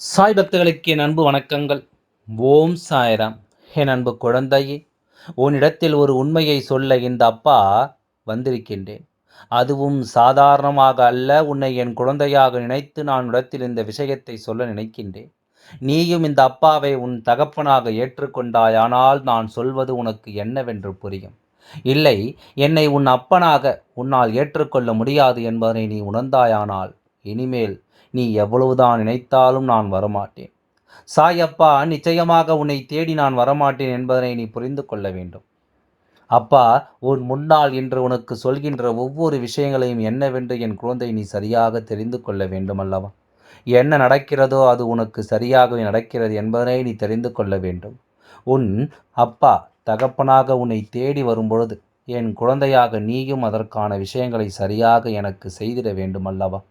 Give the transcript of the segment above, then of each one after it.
சாய் பக்தர்களுக்கு என் அன்பு வணக்கங்கள். ஓம் சாய்ராம். என் அன்பு குழந்தையே, உன்னிடத்தில் ஒரு உண்மையை சொல்ல இந்த அப்பா வந்திருக்கின்றேன். அதுவும் சாதாரணமாக அல்ல, உன்னை என் குழந்தையாக நினைத்து நான் உன்னிடத்தில் இந்த விஷயத்தை சொல்ல நினைக்கின்றேன். நீயும் இந்த அப்பாவை உன் தகப்பனாக ஏற்றுக்கொண்டாயானால் நான் சொல்வது உனக்கு என்னவென்று புரியும். இல்லை, என்னை உன் அப்பனாக உன்னால் ஏற்றுக்கொள்ள முடியாது என்பதனை நீ உணர்ந்தாயானால் இனிமேல் நீ எவ்வளவுதான் நினைத்தாலும் நான் வரமாட்டேன். சாயப்பா நிச்சயமாக உன்னை தேடி நான் வரமாட்டேன் என்பதனை நீ புரிந்து கொள்ள வேண்டும். அப்பா உன் முன்னால் இன்று உனக்கு சொல்கின்ற ஒவ்வொரு விஷயங்களையும் என்னவென்று என் குழந்தை நீ சரியாக தெரிந்து கொள்ள வேண்டும் அல்லவா? என்ன நடக்கிறதோ அது உனக்கு சரியாகவே நடக்கிறது என்பதனை நீ தெரிந்து கொள்ள வேண்டும். உன் அப்பா தகப்பனாக உன்னை தேடி வரும்பொழுது என் குழந்தையாக நீயும் அதற்கான விஷயங்களை சரியாக எனக்கு செய்திட வேண்டும் அல்லவா?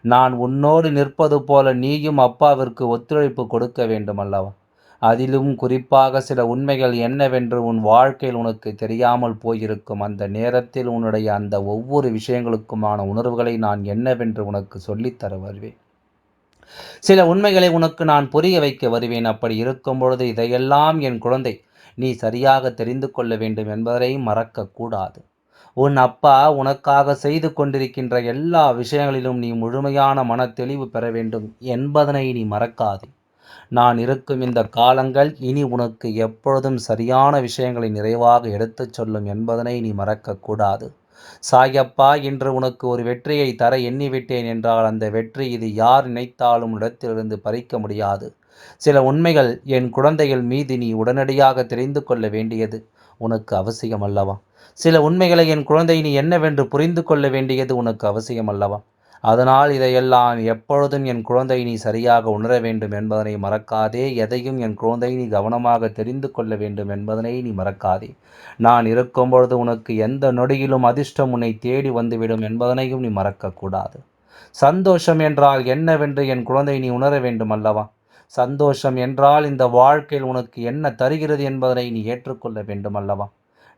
நான் உன்னோடு நிற்பது போல நீயும் அப்பாவிற்கு ஒத்துழைப்பு கொடுக்க வேண்டும் அல்லவா? அதிலும் குறிப்பாக சில உண்மைகள் என்னவென்று உன் வாழ்க்கையில் உனக்கு தெரியாமல் போயிருக்கும். அந்த நேரத்தில் உன்னுடைய அந்த ஒவ்வொரு விஷயங்களுக்குமான உணர்வுகளை நான் என்னவென்று உனக்கு சொல்லித்தர வருவேன். சில உண்மைகளை உனக்கு நான் புரிய வைக்க வருவேன். அப்படி இருக்கும் பொழுது இதையெல்லாம் என் குழந்தை நீ சரியாக தெரிந்து கொள்ள வேண்டும் என்பதை மறக்கக்கூடாது. உன் அப்பா உனக்காக செய்து கொண்டிருக்கின்ற எல்லா விஷயங்களிலும் நீ முழுமையான மன தெளிவு பெற வேண்டும் என்பதனை நீ மறக்காதே. நான் இருக்கும் இந்த காலங்கள் இனி உனக்கு எப்பொழுதும் சரியான விஷயங்களை நிறைவாக எடுத்துச் சொல்லும் என்பதனை நீ மறக்கக்கூடாது. சாயப்பா இன்று உனக்கு ஒரு வெற்றியை தர எண்ணிவிட்டேன் என்றால் அந்த வெற்றி இது யார் நினைத்தாலும் இடத்திலிருந்து பறிக்க முடியாது. சில உண்மைகள் என் குழந்தைகள் மீது நீ உடனடியாக தெரிந்து கொள்ள வேண்டியது உனக்கு அவசியம் அல்லவா? சில உண்மைகளை என் குழந்தை நீ என்னவென்று புரிந்து கொள்ள வேண்டியது உனக்கு அவசியம் அல்லவா? அதனால் இதையெல்லாம் எப்பொழுதும் என் குழந்தை நீ சரியாக உணர வேண்டும் என்பதனை மறக்காதே. எதையும் என் குழந்தை நீ கவனமாக தெரிந்து கொள்ள வேண்டும் என்பதனை நீ மறக்காதே. நான் இருக்கும் பொழுது உனக்கு எந்த நொடியிலும் அதிர்ஷ்டம் உன்னை தேடி வந்துவிடும் என்பதனையும் நீ மறக்கக்கூடாது. சந்தோஷம் என்றால் என்னவென்று என் குழந்தை நீ உணர வேண்டும் அல்லவா? சந்தோஷம் என்றால் இந்த வாழ்க்கையில் உனக்கு என்ன தருகிறது என்பதனை நீ ஏற்றுக்கொள்ள வேண்டும் அல்லவா?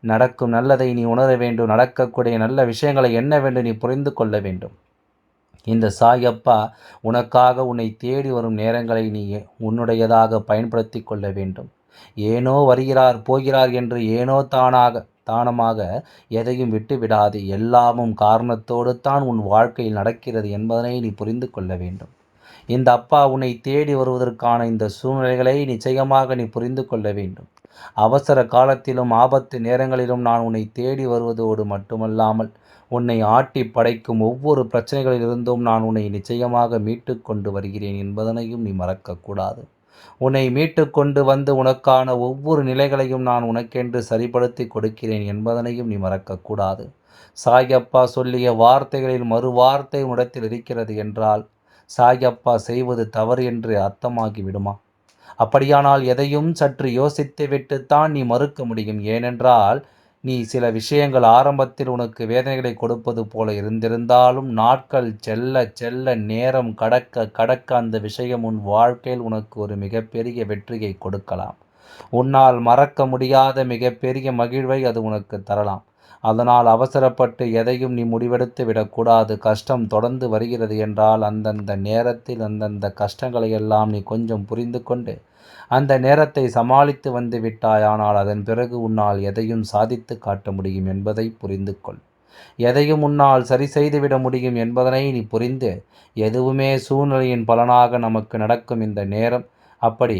நடக்கும் நல்லதை நீ உணர வேண்டும். நடக்கக்கூடிய நல்ல விஷயங்களை என்னவென்று நீ புரிந்து கொள்ள வேண்டும். இந்த சாயப்பா உனக்காக உன்னை தேடி வரும் நேரங்களை நீ உன்னுடையதாக பயன்படுத்தி கொள்ள வேண்டும். ஏனோ வருகிறார் போகிறார் என்று ஏனோ தானமாக எதையும் விட்டு விடாது. எல்லாமும் காரணத்தோடு தான் உன் வாழ்க்கையில் நடக்கிறது என்பதனை நீ புரிந்து கொள்ள வேண்டும். இந்த அப்பா உன்னை தேடி வருவதற்கான இந்த சூழ்நிலைகளை நிச்சயமாக நீ புரிந்து கொள்ள வேண்டும். அவசர காலத்திலும் ஆபத்து நேரங்களிலும் நான் உன்னை தேடி வருவதோடு மட்டுமல்லாமல் உன்னை ஆட்டி படைக்கும் ஒவ்வொரு பிரச்சனைகளிலிருந்தும் நான் உன்னை நிச்சயமாக மீட்டு கொண்டு வருகிறேன் என்பதனையும் நீ மறக்கக்கூடாது. உன்னை மீட்டு கொண்டு வந்து உனக்கான ஒவ்வொரு நிலைகளையும் நான் உனக்கென்று சரிப்படுத்தி கொடுக்கிறேன் என்பதனையும் நீ மறக்கக்கூடாது. சாயப்பா சொல்லிய வார்த்தைகளில் மறு வார்த்தை உன்னிடத்தில் இருக்கிறது என்றால் சாயப்பா செய்வது தவறு என்று அர்த்தமாகி விடுமா? அப்படியானால் எதையும் சற்று யோசித்துவிட்டுத்தான் நீ மறுக்க முடியும். ஏனென்றால் நீ சில விஷயங்கள் ஆரம்பத்தில் உனக்கு வேதனைகளை கொடுப்பது போல இருந்திருந்தாலும் நாட்கள் செல்ல செல்ல நேரம் கடக்க கடக்க அந்த விஷயம் உன் வாழ்க்கையில் உனக்கு ஒரு மிகப்பெரிய வெற்றியை கொடுக்கலாம். உன்னால் மறக்க முடியாத மிகப்பெரிய மகிழ்வை அது உனக்கு தரலாம். அதனால் அவசரப்பட்டு எதையும் நீ முடிவெடுத்து விடக்கூடாது. கஷ்டம் தொடர்ந்து வருகிறது என்றால் அந்தந்த நேரத்தில் அந்தந்த கஷ்டங்களை எல்லாம் நீ கொஞ்சம் புரிந்து கொண்டு அந்த நேரத்தை சமாளித்து வந்து விட்டாயானால் அதன் பிறகு உன்னால் எதையும் சாதித்து காட்ட முடியும் என்பதை புரிந்து கொள். எதையும் உன்னால் சரி செய்துவிட முடியும் என்பதனை நீ புரிந்து எதுவுமே சூழ்நிலையின் பலனாக நமக்கு நடக்கும் இந்த நேரம். அப்படி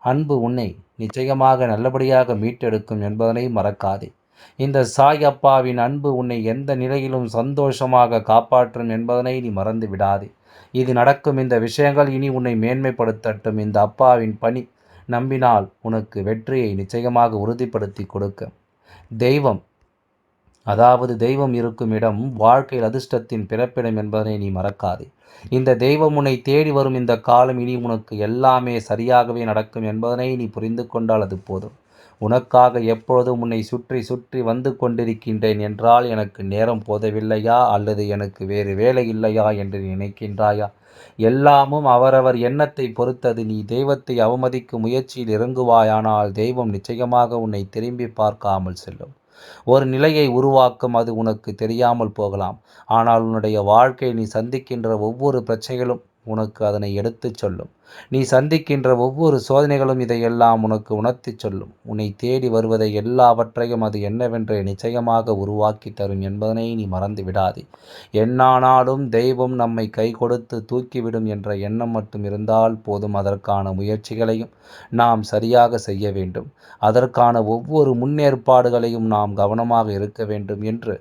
அன்பு உன்னை நிச்சயமாக நல்லபடியாக மீட்டெடுக்கும் என்பதனை மறக்காதே. இந்த சாய் அப்பாவின் அன்பு உன்னை எந்த நிலையிலும் சந்தோஷமாக காப்பாற்றும் என்பதனை நீ மறந்து விடாதே. இது நடக்கும் இந்த விஷயங்கள் இனி உன்னை மேன்மைப்படுத்தட்டும். இந்த அப்பாவின் பணி நம்பினால் உனக்கு வெற்றியை நிச்சயமாக உறுதிப்படுத்தி கொடுக்க தெய்வம் அதாவது தெய்வம் இருக்கும் இடம் வாழ்க்கையில் அதிர்ஷ்டத்தின் பிறப்பிடம் என்பதனை நீ மறக்காதே. இந்த தெய்வம் உன்னை தேடி வரும் இந்த காலம் இனி உனக்கு எல்லாமே சரியாகவே நடக்கும் என்பதனை நீ புரிந்து கொண்டால் அது போதும். உனக்காக எப்பொழுதும் உன்னை சுற்றி சுற்றி வந்து கொண்டிருக்கின்றேன் என்றால் எனக்கு நேரம் போதவில்லையா அல்லது எனக்கு வேறு வேலை இல்லையா என்று நினைக்கின்றாயா? எல்லாமும் அவரவர் எண்ணத்தை பொறுத்தது. நீ தெய்வத்தை அவமதிக்கும் முயற்சியில் இறங்குவாயானால் தெய்வம் நிச்சயமாக உன்னை திரும்பி பார்க்காமல் செல்லும். ஒரு நிலையை உருவாக்கும், அது உனக்கு தெரியாமல் போகலாம். ஆனால் உன்னுடைய வாழ்க்கையில் நீ சந்திக்கின்ற ஒவ்வொரு பிரச்சனைகளும் உனக்கு அதனை எடுத்துச் சொல்லும். நீ சந்திக்கின்ற ஒவ்வொரு சோதனைகளும் இதையெல்லாம் உனக்கு உணர்த்திச் சொல்லும். உன்னை தேடி வருவதை எல்லாவற்றையும் அது என்னவென்று நிச்சயமாக உருவாக்கி தரும் என்பதனை நீ மறந்து விடாதே. என்னானாலும் தெய்வம் நம்மை கை கொடுத்து தூக்கிவிடும் என்ற எண்ணம் மட்டும் இருந்தால் போதும். அதற்கான முயற்சிகளையும் நாம் சரியாக செய்ய வேண்டும். அதற்கான ஒவ்வொரு முன்னேற்பாடுகளையும் நாம் கவனமாக இருக்க வேண்டும் என்று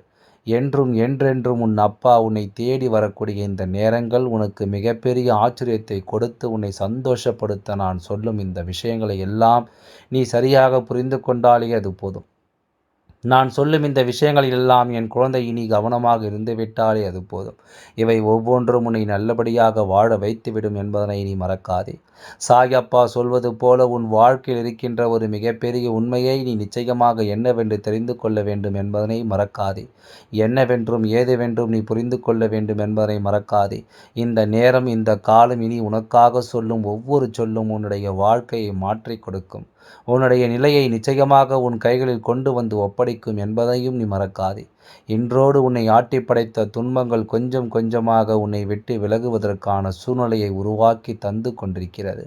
என்றும் என்றென்றும் உன் அப்பா உன்னை தேடி வரக்கூடிய இந்த நேரங்கள் உனக்கு மிகப்பெரிய ஆச்சரியத்தை கொடுத்து உன்னை சந்தோஷப்படுத்த நான் சொல்லும் இந்த விஷயங்களை எல்லாம் நீ சரியாக புரிந்து கொண்டாலே அது போதும். நான் சொல்லும் இந்த விஷயங்களில் எல்லாம் என் குழந்தை இனி கவனமாக இருந்துவிட்டாலே அது போதும். இவை ஒவ்வொன்றும் உன்னை நல்லபடியாக வாழ வைத்துவிடும் என்பதனை நீ மறக்காதே. சாயப்பா சொல்வது போல உன் வாழ்க்கையில் இருக்கின்ற ஒரு மிகப்பெரிய உண்மையை நீ நிச்சயமாக என்னவென்று தெரிந்து கொள்ள வேண்டும் என்பதனை மறக்காதே. என்னவென்றும் ஏதுவென்றும் நீ புரிந்து கொள்ள வேண்டும் என்பதனை மறக்காதே. இந்த நேரம் இந்த காலம் இனி உனக்காக சொல்லும் ஒவ்வொரு சொல்லும் உன்னுடைய வாழ்க்கையை மாற்றிக் கொடுக்கும். உன்னுடைய நிலையை நிச்சயமாக உன் கைகளில் கொண்டு வந்து ஒப்படைக்கும் என்பதையும் நீ மறக்காதே. இன்றோடு உன்னை ஆட்டி படைத்த துன்பங்கள் கொஞ்சம் கொஞ்சமாக உன்னை விட்டு விலகுவதற்கான சூழ்நிலையை உருவாக்கி தந்து கொண்டிருக்கிறது.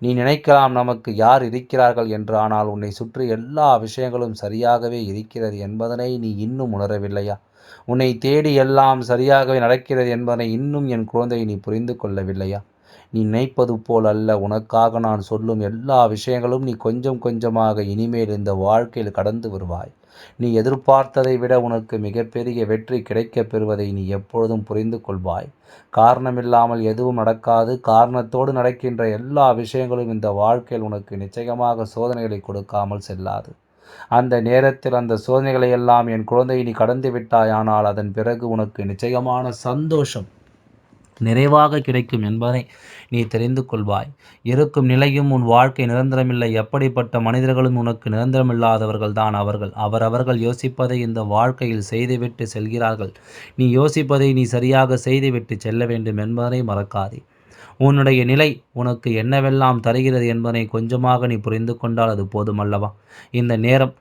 நீ நினைக்கலாம் நமக்கு யார் இருக்கிறார்கள் என்று. ஆனால் உன்னை சுற்றி எல்லா விஷயங்களும் சரியாகவே இருக்கிறது என்பதனை நீ இன்னும் உணரவில்லையா? உன்னை தேடி எல்லாம் சரியாகவே நடக்கிறது என்பதனை இன்னும் என் குழந்தை நீ புரிந்து கொள்ளவில்லையா? நீ நினைப்பது போல் அல்ல. உனக்காக நான் சொல்லும் எல்லா விஷயங்களும் நீ கொஞ்சம் கொஞ்சமாக இனிமேல் இந்த வாழ்க்கையில் கடந்து வருவாய். நீ எதிர்பார்த்ததை விட உனக்கு மிகப்பெரிய வெற்றி கிடைக்கப் பெறுவதை நீ எப்பொழுதும் புரிந்து கொள்வாய். காரணமில்லாமல் எதுவும் நடக்காது. காரணத்தோடு நடக்கின்ற எல்லா விஷயங்களும் இந்த வாழ்க்கையில் உனக்கு நிச்சயமாக சோதனைகளை கொடுக்காமல் செல்லாது. அந்த நேரத்தில் அந்த சோதனைகளை எல்லாம் என் குழந்தை நீ கடந்து விட்டாயானால் அதன் பிறகு உனக்கு நிச்சயமான சந்தோஷம் நிறைவாக கிடைக்கும் என்பதை நீ தெரிந்து கொள்வாய். இருக்கும் நிலையும் உன் வாழ்க்கை நிரந்தரமில்லை. எப்படிப்பட்ட மனிதர்களும் உனக்கு நிரந்தரமில்லாதவர்கள் தான் அவர்கள். அவரவர்கள் யோசிப்பதை இந்த வாழ்க்கையில் செய்துவிட்டு செல்கிறார்கள். நீ யோசிப்பதை நீ சரியாக செய்துவிட்டு செல்ல வேண்டும் என்பதை மறக்காதே. உன்னுடைய நிலை உனக்கு என்னவெல்லாம் தருகிறது என்பதை கொஞ்சமாக நீ புரிந்து கொண்டால் அது போதுமல்லவா? இந்த நேரம்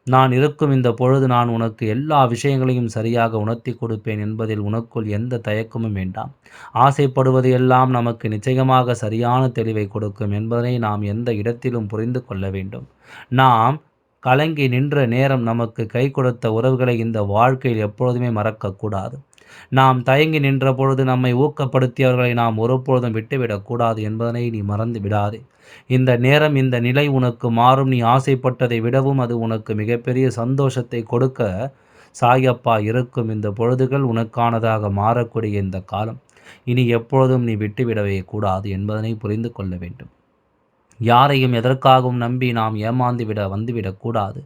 நான் இருக்கும் இந்த பொழுது நான் உனக்கு எல்லா விஷயங்களையும் சரியாக உணர்த்தி கொடுப்பேன் என்பதில் உனக்குள் எந்த தயக்கமும் வேண்டாம். ஆசைப்படுவது எல்லாம் நமக்கு நிச்சயமாக சரியான தெளிவை கொடுக்கும் என்பதனை நாம் எந்த இடத்திலும் புரிந்து கொள்ள வேண்டும். நாம் கலங்கி நின்ற நேரம் நமக்கு கை கொடுத்த உறவுகளை இந்த வாழ்க்கையில் எப்பொழுதுமே மறக்கக்கூடாது. நாம் தயங்கி நின்ற பொழுது நம்மை ஊக்கப்படுத்தியவர்களை நாம் ஒருபொழுதும் விட்டுவிடக்கூடாது என்பதனை நீ மறந்து விடாதே. இந்த நேரம் இந்த நிலை உனக்கு மாறும். நீ ஆசைப்பட்டதை விடவும் அது உனக்கு மிகப்பெரிய சந்தோஷத்தை கொடுக்க சாயப்பா இருக்கும். இந்த பொழுதுகள் உனக்கானதாக மாறக்கூடிய இந்த காலம் இனி எப்பொழுதும் நீ விட்டுவிடவே கூடாது என்பதனை புரிந்து கொள்ள வேண்டும். யாரையும் எதற்காகவும் நம்பி நாம் ஏமாந்துவிட வந்துவிடக்கூடாது.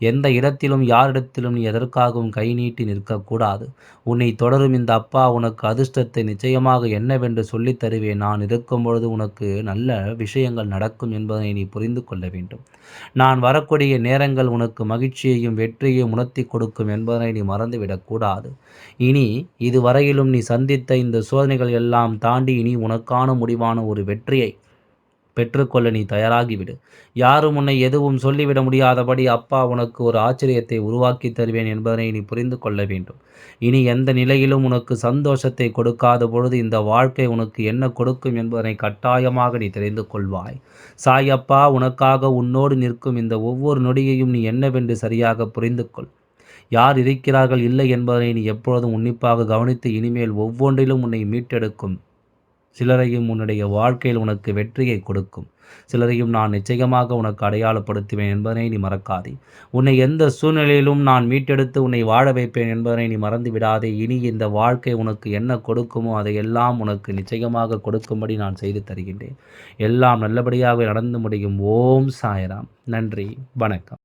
எந்த இடத்திலும் யாரிடத்திலும் நீ எதற்காகவும் கை நீட்டி நிற்கக்கூடாது. உன்னை தொடரும் இந்த அப்பா உனக்கு அதிர்ஷ்டத்தை நிச்சயமாக என்னவென்று சொல்லித் தருவேன். நான் இருக்கும் பொழுது உனக்கு நல்ல விஷயங்கள் நடக்கும் என்பதை நீ புரிந்து கொள்ள வேண்டும். நான் வரக்கூடிய நேரங்கள் உனக்கு மகிழ்ச்சியையும் வெற்றியையும் உணர்த்தி கொடுக்கும் என்பதனை நீ மறந்துவிடக்கூடாது. இனி இதுவரையிலும் நீ சந்தித்த இந்த சோதனைகள் எல்லாம் தாண்டி இனி உனக்கான முடிவான ஒரு வெற்றியை பெற்றுக்கொள்ள நீ தயாராகிவிடு. யாரும் உன்னை எதுவும் சொல்லிவிட முடியாதபடி அப்பா உனக்கு ஒரு ஆச்சரியத்தை உருவாக்கி தருவேன் என்பதனை நீ புரிந்து கொள்ள வேண்டும். இனி எந்த நிலையிலும் உனக்கு சந்தோஷத்தை கொடுக்காத பொழுது இந்த வாழ்க்கை உனக்கு என்ன கொடுக்கும் என்பதனை கட்டாயமாக நீ தெரிந்து கொள்வாய். சாயப்பா உனக்காக உன்னோடு நிற்கும் இந்த ஒவ்வொரு நொடியையும் நீ என்னவென்று சரியாக புரிந்து கொள். யார் இருக்கிறார்கள் இல்லை என்பதனை நீ எப்பொழுதும் உன்னிப்பாக கவனித்து இனிமேல் ஒவ்வொன்றிலும் உன்னை மீட்டெடுக்கும் சிலரையும் உன்னுடைய வாழ்க்கையில் உனக்கு வெற்றியை கொடுக்கும். சிலரையும் நான் நிச்சயமாக உனக்கு அடையாளப்படுத்துவேன் என்பதனை நீ மறக்காதே. உன்னை எந்த சூழ்நிலையிலும் நான் மீட்டெடுத்து உன்னை வாழ வைப்பேன் என்பதனை நீ மறந்து விடாதே. இனி இந்த வாழ்க்கை உனக்கு என்ன கொடுக்குமோ அதையெல்லாம் உனக்கு நிச்சயமாக கொடுக்கும்படி நான் செய்து தருகின்றேன். எல்லாம் நல்லபடியாக நடந்து முடியும். ஓம் சாய்ராம். நன்றி, வணக்கம்.